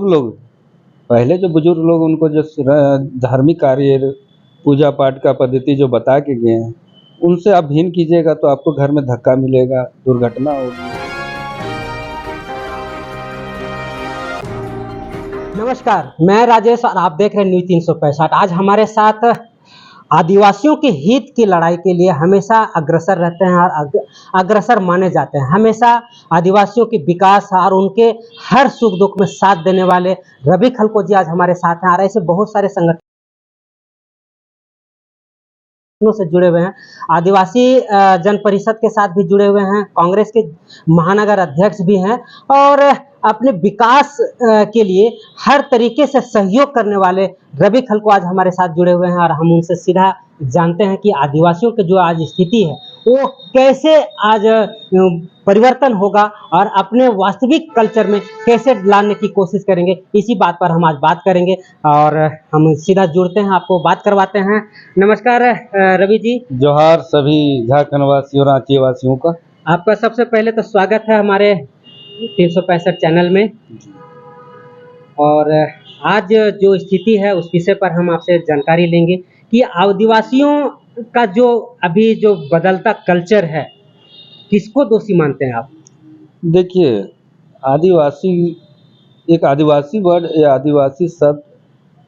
बुजुर्ग लोग, पहले जो बुजुर्ग लोग उनको जो धार्मिक कार्य, पूजा पाठ का पद्धति जो बता के गए हैं, उनसे आप भिन्न कीजिएगा तो आपको घर में धक्का मिलेगा, दुर्घटना होगी। नमस्कार, मैं राजेश और आप देख रहे हैं न्यूज़ 365। आज हमारे साथ आदिवासियों के हित की लड़ाई के लिए हमेशा अग्रसर रहते हैं और अग्रसर माने जाते हैं। हमेशा आदिवासियों के विकास और उनके हर सुख दुख में साथ देने वाले रवि खलको जी आज हमारे साथ हैं और ऐसे बहुत सारे संगठनों से जुड़े हुए हैं। आदिवासी जन परिषद के साथ भी जुड़े हुए हैं, कांग्रेस के महानगर अध्यक्ष भी हैं और अपने विकास के लिए हर तरीके से सहयोग करने वाले रवि खलको आज हमारे साथ जुड़े हुए हैं और हम उनसे सीधा जानते हैं कि आदिवासियों की जो आज स्थिति है वो कैसे आज परिवर्तन होगा और अपने वास्तविक कल्चर में कैसे लाने की कोशिश करेंगे। इसी बात पर हम आज बात करेंगे और हम सीधा जुड़ते हैं, आपको बात करवाते हैं। नमस्कार रवि जी। जोहार सभी झारखंड वासियों और रांची वासियों का। आपका सबसे पहले तो स्वागत है हमारे 365 चैनल में। और आज जो स्थिति है उस विषय पर हम आपसे जानकारी लेंगे कि आदिवासियों का जो अभी जो बदलता कल्चर है, किसको दोषी मानते हैं आप? देखिए, आदिवासी एक आदिवासी वर्ड या आदिवासी शब्द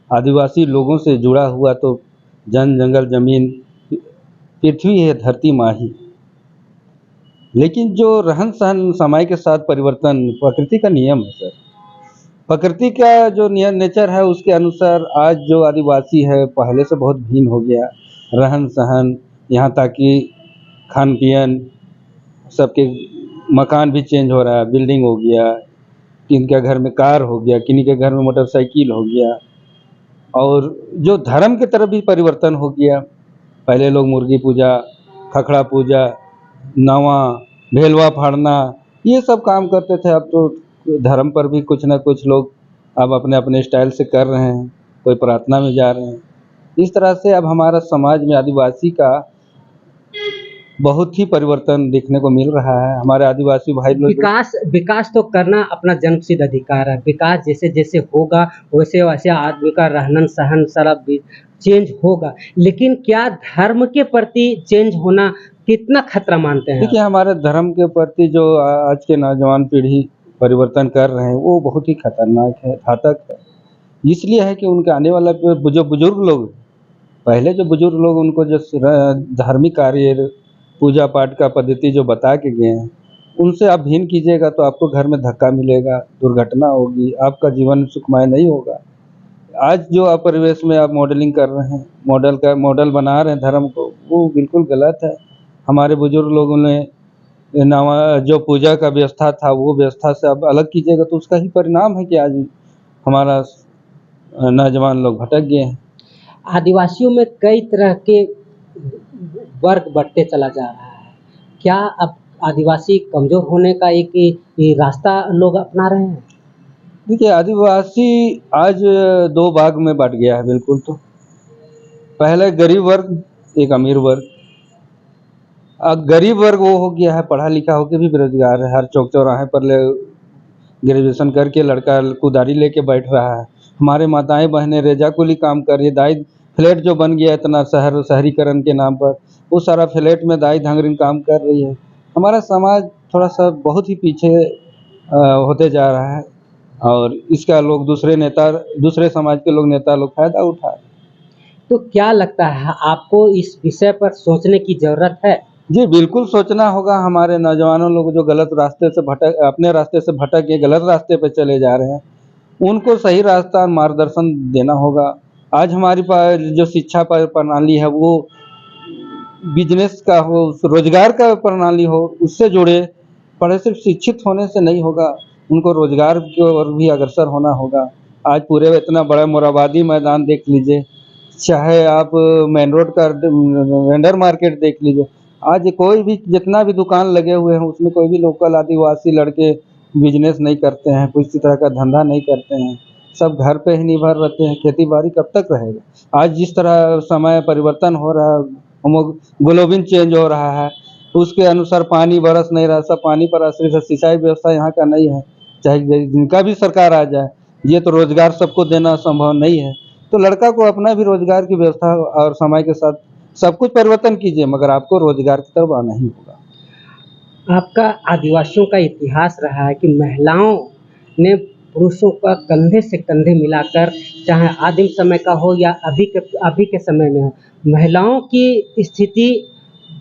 आदिवासी लोगों से जुड़ा हुआ तो जन जंगल जमीन पृथ्वी है, धरती माँ ही। लेकिन जो रहन सहन समय के साथ परिवर्तन प्रकृति का नियम है सर। प्रकृति का जो नेचर है उसके अनुसार आज जो आदिवासी है पहले से बहुत भिन्न हो गया। रहन सहन, यहाँ तक कि खान पियन, सबके मकान भी चेंज हो रहा है, बिल्डिंग हो गया, किन के घर में कार हो गया, किन्हीं के घर में मोटरसाइकिल हो गया। और जो धर्म की तरफ भी परिवर्तन हो गया। पहले लोग मुर्गी पूजा, खखड़ा पूजा, नवा, भेलवा फाड़ना, ये सब काम करते थे। अब तो धर्म पर भी कुछ ना कुछ लोग अब अपने अपने स्टाइल से कर रहे हैं, कोई प्रार्थना में जा रहे हैं। इस तरह से अब हमारा समाज में आदिवासी का बहुत ही परिवर्तन देखने को मिल रहा है। हमारे आदिवासी भाई लोग विकास तो करना अपना जन्मसिद्ध अधिकार है। विकास जैसे जैसे होगा वैसे वैसे आदमी का रहन सहन सारा चेंज होगा, लेकिन क्या धर्म के प्रति चेंज होना कितना खतरा मानते हैं? देखिए, हमारे धर्म के प्रति जो आज के नौजवान पीढ़ी परिवर्तन कर रहे हैं वो बहुत ही खतरनाक है, घातक है। इसलिए है कि उनके आने वाला जो बुजुर्ग लोग, पहले जो बुजुर्ग लोग उनको जो धार्मिक कार्य, पूजा पाठ का पद्धति जो बता के गए हैं, उनसे आप भिन्न कीजिएगा तो आपको घर में धक्का मिलेगा, दुर्घटना होगी, आपका जीवन सुखमय नहीं होगा। आज जो आप परिवेश में आप मॉडलिंग कर रहे हैं, मॉडल बना रहे हैं धर्म को, वो बिल्कुल गलत है। हमारे बुजुर्ग लोगों ने नवा जो पूजा का व्यवस्था था वो व्यवस्था से अब अलग कीजिएगा तो उसका ही परिणाम है कि आज हमारा नौजवान लोग भटक गए हैं। आदिवासियों में कई तरह के वर्ग बढ़ते चला जा रहा है। क्या अब आदिवासी कमजोर होने का एक रास्ता लोग अपना रहे हैं? देखिए, आदिवासी आज दो भाग में बट गया है बिल्कुल। तो पहले गरीब वर्ग, एक अमीर वर्ग। अब गरीब वर्ग वो हो गया है पढ़ा लिखा होकर भी बेरोजगार है। हर चौक चौराहे पर ग्रेजुएशन करके लड़का कुदारी लेके बैठ रहा है। हमारे माताएं बहनें रेजाकुली काम कर रही है। दाई फ्लैट जो बन गया इतना शहरीकरण के नाम पर, वो सारा फ्लैट में दाई धांगरिन काम कर रही है। हमारा समाज थोड़ा सा बहुत ही पीछे होते जा रहा है और इसका लोग दूसरे समाज के लोग नेता लोग फायदा उठा रहे हैं। तो क्या लगता है आपको इस विषय पर सोचने की जरूरत है? जी बिल्कुल सोचना होगा। हमारे नौजवानों लोग जो गलत रास्ते से अपने रास्ते से भटक के गलत रास्ते पर चले जा रहे हैं, उनको सही रास्ता और मार्गदर्शन देना होगा। आज हमारी जो शिक्षा प्रणाली है वो बिजनेस का हो, रोजगार का प्रणाली हो, उससे जुड़े। पढ़े सिर्फ शिक्षित होने से नहीं होगा, उनको रोजगार की ओर भी अग्रसर होना होगा। आज पूरे इतना बड़ा मोराबादी मैदान देख लीजिए, चाहे आप मेन रोड का वेंडर मार्केट देख लीजिए। आज कोई भी जितना भी दुकान लगे हुए हैं उसमें कोई भी लोकल आदिवासी लड़के बिजनेस नहीं करते हैं, किसी तरह का धंधा नहीं करते हैं। सब घर पे ही निर्भर रहते हैं। खेती बाड़ी कब तक रहेगा? आज जिस तरह समय परिवर्तन हो रहा है, ग्लोबल चेंज हो रहा है, उसके अनुसार पानी बरस नहीं रहा, सब पानी पर आश्रित है। सिंचाई व्यवस्था यहाँ का नहीं है, चाहे जिनका भी सरकार आ जाए। ये तो रोजगार सबको देना संभव नहीं है। तो लड़का को अपना भी रोजगार की व्यवस्था और समय के साथ सब कुछ परिवर्तन कीजिए, मगर आपको रोजगार की तरफ आना ही होगा। आपका आदिवासियों का इतिहास रहा है कि महिलाओं ने पुरुषों का कंधे से कंधे मिलाकर, चाहे आदिम समय का हो या अभी के समय में हो, महिलाओं की स्थिति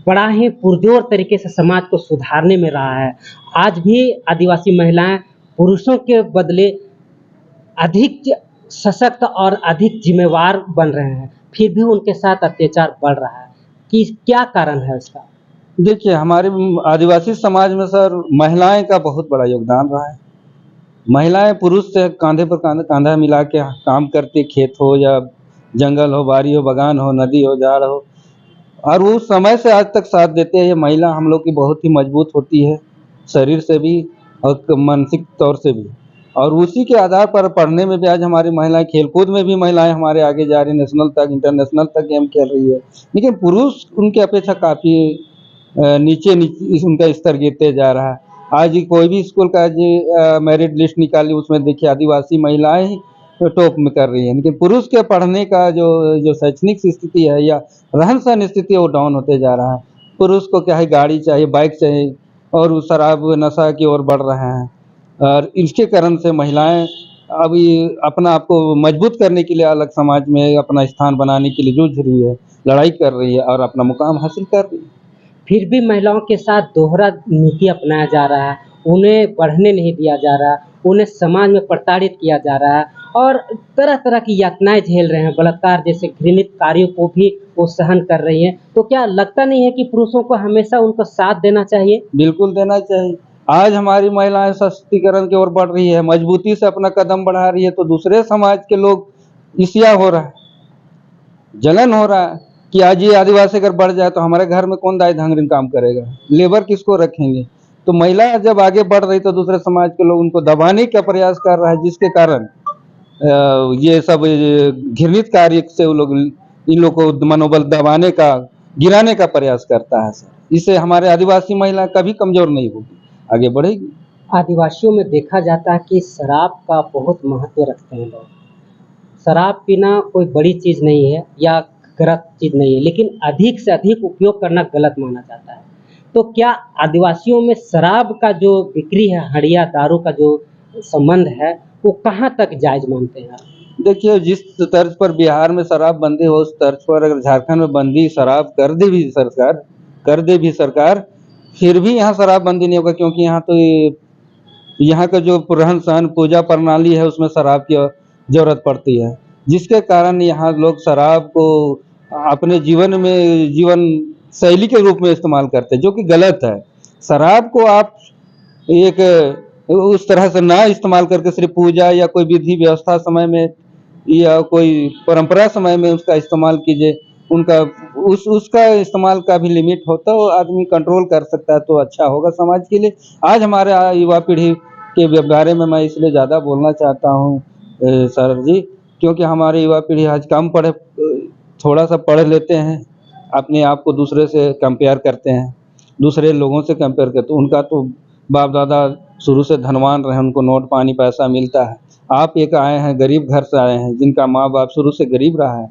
बड़ा ही पुरजोर तरीके से समाज को सुधारने में रहा है। आज भी आदिवासी महिलाएं पुरुषों के बदले अधिक सशक्त और अधिक जिम्मेवार बन रहे हैं, फिर भी उनके साथ अत्याचार बढ़ रहा है। कि क्या कारण है उसका? देखिए, हमारे आदिवासी समाज में सर महिलाएं का बहुत बड़ा योगदान रहा है। महिलाएं पुरुष से कांधे पर कांधा मिला के काम करती, खेत हो या जंगल हो, बाड़ी हो, बगान हो, नदी हो, झाड़ हो, और वो समय से आज तक साथ देते हैं। ये महिला हम लोग की बहुत ही मजबूत होती है, शरीर से भी और मानसिक तौर से भी। और उसी के आधार पर पढ़ने में भी आज हमारी महिलाएं, खेलकूद में भी महिलाएं हमारे आगे जा रही, नेशनल तक, इंटरनेशनल तक गेम खेल रही है। लेकिन पुरुष उनके अपेक्षा काफ़ी नीचे उनका स्तर गिरते जा रहा है। आज कोई भी स्कूल का मेरिट लिस्ट निकाली, उसमें देखिए आदिवासी महिलाएं ही तो टॉप में कर रही है। लेकिन पुरुष के पढ़ने का जो जो शैक्षणिक स्थिति है या रहन सहन स्थिति है, वो डाउन होते जा रहा है। पुरुष को क्या है, गाड़ी चाहिए, बाइक चाहिए, और वो शराब नशा की ओर बढ़ रहे हैं। और इसके कारण से महिलाएं अभी अपना आपको मजबूत करने के लिए अलग समाज में अपना स्थान बनाने के लिए जूझ रही है, लड़ाई कर रही है और अपना मुकाम हासिल कर रही है। फिर भी महिलाओं के साथ दोहरा नीति अपनाया जा रहा है, उन्हें बढ़ने नहीं दिया जा रहा, उन्हें समाज में प्रताड़ित किया जा रहा है और तरह-तरह की यातनाएँ झेल रहे हैं, बलात्कार जैसे घृणित कार्यों को भी वो सहन कर रही हैं। तो क्या लगता नहीं है कि पुरुषों को हमेशा उनको साथ देना चाहिए? बिल्कुल देना चाहिए। आज हमारी महिलाएं सशक्तिकरण की ओर बढ़ रही है, मजबूती से अपना कदम बढ़ा रही है, तो दूसरे समाज के लोग ईर्ष्या हो रहा है, जलन हो रहा है कि आज ये आदिवासी अगर बढ़ जाए तो हमारे घर में कौन दाई धांगड़िन काम करेगा, लेबर किसको रखेंगे। तो महिला जब आगे बढ़ रही तो दूसरे समाज के लोग उनको दबाने का प्रयास कर रहा है, जिसके कारण ये सब घृणित कार्य से वो लोग इन लोग को मनोबल दबाने का, गिराने का प्रयास करता है सर। इससे हमारे आदिवासी महिला कभी कमजोर नहीं होगी, आगे बढ़ेगी। आदिवासियों में देखा जाता है कि शराब का बहुत महत्व रखते हैं लोग। शराब पीना कोई बड़ी चीज़ नहीं है या गलत चीज़ नहीं है, लेकिन अधिक से अधिक उपयोग करना गलत माना जाता है। तो क्या आदिवासियों में शराब का जो बिक्री है, हड़िया दारू का जो संबंध है, वो कहाँ तक जायज़ मानते हैं आप? देखिए, जिस तर्ज पर बिहार में शराब बंदी हो, उस तर्ज पर अगर झारखंड में बंदी शराब कर दे भी सरकार, फिर भी यहाँ शराब बंदी नहीं होगा, क्योंकि यहाँ तो यहाँ का जो रहन सहन पूजा प्रणाली है उसमें शराब की जरूरत पड़ती है, जिसके कारण यहाँ लोग शराब को अपने जीवन में जीवन शैली के रूप में इस्तेमाल करते हैं, जो कि गलत है। शराब को आप एक उस तरह से ना इस्तेमाल करके सिर्फ पूजा या कोई विधि व्यवस्था समय में या कोई परंपरा समय में उसका इस्तेमाल कीजिए। उनका उसका इस्तेमाल का भी लिमिट होता है, वो आदमी कंट्रोल कर सकता है तो अच्छा होगा समाज के लिए। आज हमारे युवा पीढ़ी के बारे में मैं इसलिए ज़्यादा बोलना चाहता हूँ सर जी, क्योंकि हमारी युवा पीढ़ी आज कम पढ़े, थोड़ा सा पढ़ लेते हैं, अपने आप को दूसरे से कंपेयर करते हैं, दूसरे लोगों से कंपेयर करते हैं। उनका तो बाप दादा शुरू से धनवान रहे, उनको नोट पानी पैसा मिलता है। आप एक आए हैं, गरीब घर से आए हैं, जिनका माँ बाप शुरू से गरीब रहा है,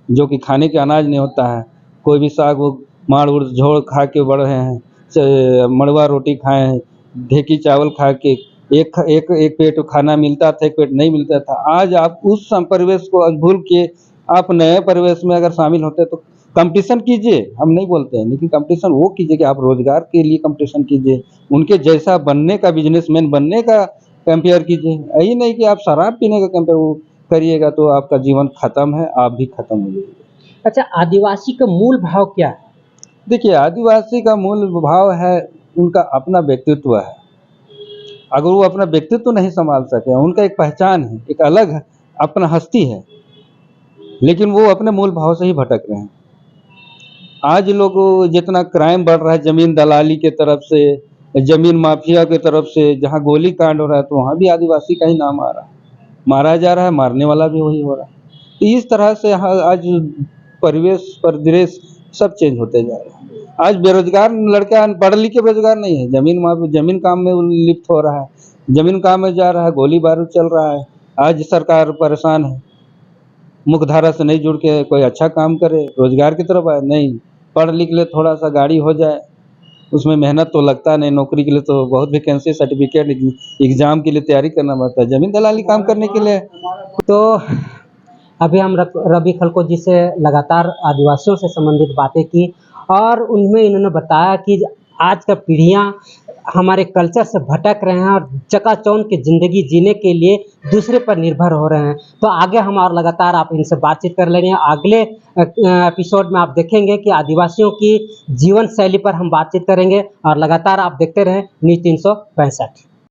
जो कि खाने के अनाज नहीं होता है, कोई भी साग वो माड़ उड़ झोड़ खा के बढ़े हैं, मड़वा रोटी खाए हैं, ढेकी चावल खा के एक एक एक पेट खाना मिलता था, एक पेट नहीं मिलता था। आज आप उस परिवेश को आज भूल के आप नए परिवेश में अगर शामिल होते हैं तो कंपटीशन कीजिए, हम नहीं बोलते हैं, लेकिन कंपटीशन वो कीजिए कि आप रोजगार के लिए कंपटीशन कीजिए, उनके जैसा बनने का, बिजनेसमैन बनने का कंपेयर कीजिए। यही नहीं कि आप शराब पीने का कंपेयर करिएगा तो आपका जीवन खत्म है, आप भी खत्म हो जाइए। अच्छा, आदिवासी का मूल भाव क्या है? देखिए, आदिवासी का मूल भाव है उनका अपना व्यक्तित्व है। अगर वो अपना व्यक्तित्व नहीं संभाल सके, उनका एक पहचान है, एक अलग है, अपना हस्ती है, लेकिन वो अपने मूल भाव से ही भटक रहे हैं। आज लोग जितना क्राइम बढ़ रहा है ज़मीन दलाली के तरफ से, ज़मीन माफिया के तरफ से, जहाँ गोली कांड हो रहा है तो वहाँ भी आदिवासी का ही नाम आ रहा है, मारा जा रहा है, मारने वाला भी वही हो रहा है। तो इस तरह से आज परिवेश परिदृश्य सब चेंज होते जा रहे हैं। आज बेरोजगार लड़का पढ़ लिख के बेरोजगार नहीं है, जमीन काम में लिप्त हो रहा है, जमीन काम में जा रहा है, गोली बारूद चल रहा है, आज सरकार परेशान है, मुख्यधारा से नहीं जुड़ के कोई अच्छा काम करे, रोजगार की तरफ आए, नहीं पढ़ लिख ले, थोड़ा सा गाड़ी हो जाए, उसमें मेहनत तो लगता नहीं, नौकरी के लिए तो बहुत वैकेंसी, सर्टिफिकेट, एग्जाम के लिए तैयारी करना पड़ता है, जमीन दलाली काम करने के लिए। तो अभी हम रवि खलको जी से लगातार आदिवासियों से संबंधित बातें की और उनमें इन्होंने बताया कि आज का पीढ़ियाँ हमारे कल्चर से भटक रहे हैं और चकाचौंध की ज़िंदगी जीने के लिए दूसरे पर निर्भर हो रहे हैं। तो आगे हम और लगातार आप इनसे बातचीत कर लेंगे। अगले एपिसोड में आप देखेंगे कि आदिवासियों की जीवन शैली पर हम बातचीत करेंगे और लगातार आप देखते रहें न्यूज़ 365।